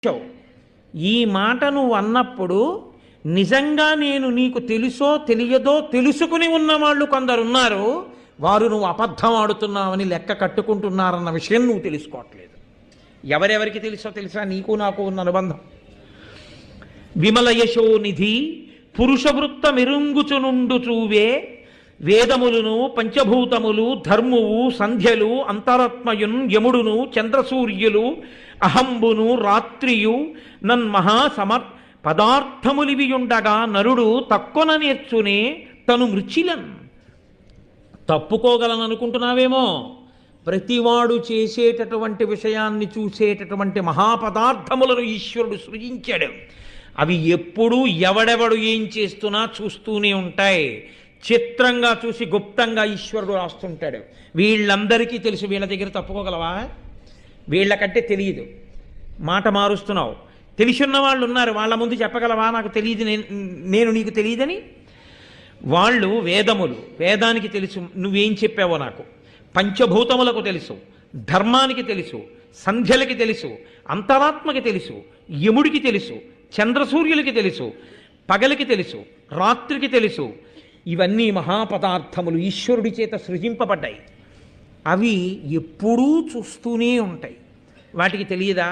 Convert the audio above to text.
వచ్చావు. ఈ మాట నువ్వు అన్నప్పుడు నిజంగా నేను నీకు తెలుసో తెలియదో తెలుసుకుని ఉన్నవాళ్ళు కొందరున్నారు. వారు నువ్వు అబద్ధం ఆడుతున్నావని లెక్క కట్టుకుంటున్నారన్న విషయం నువ్వు తెలుసుకోవట్లేదు. ఎవరెవరికి తెలుసా? నీకు నాకు ఉన్న అనుబంధం. విమల యశోనిధి పురుషవృత్త మెరుంగుచునుండు చూవే వేదములను పంచభూతములు ధర్మువు సంధ్యలు అంతరాత్మయున్ యముడును చంద్రసూర్యులు అహంబును రాత్రియు నన్మహా పదార్థములివియుండగా నరుడు తక్కువ నేర్చునే తను మృచిలన్. తప్పుకోగలననుకుంటున్నావేమో. ప్రతివాడు చేసేటటువంటి విషయాన్ని చూసేటటువంటి మహాపదార్థములను ఈశ్వరుడు సృజించాడు. అవి ఎప్పుడూ ఎవడెవడు ఏం చేస్తున్నా చూస్తూనే ఉంటాయి. చిత్రంగా చూసి గుప్తంగా ఈశ్వరుడు రాస్తుంటాడు. వీళ్ళందరికీ తెలుసు. వీళ్ళ దగ్గర తప్పుకోగలవా? వీళ్ళకంటే తెలియదు. మాట మారుస్తున్నావు. తెలిసిన్న వాళ్ళు ఉన్నారు. వాళ్ళ ముందు చెప్పగలవా నాకు తెలియదు, నేను నీకు తెలియదని? వాళ్ళు వేదములు, వేదానికి తెలుసు నువ్వేం చెప్పావో నాకు. పంచభూతములకు తెలుసు, ధర్మానికి తెలుసు, సంధ్యలకి తెలుసు, అంతరాత్మకి తెలుసు, యముడికి తెలుసు, చంద్రసూర్యులకి తెలుసు, పగలికి తెలుసు, రాత్రికి తెలుసు. ఇవన్నీ మహాపదార్థములు ఈశ్వరుడి చేత సృజింపబడ్డాయి. అవి ఎప్పుడూ చూస్తూనే ఉంటాయి. వాటికి తెలియదా?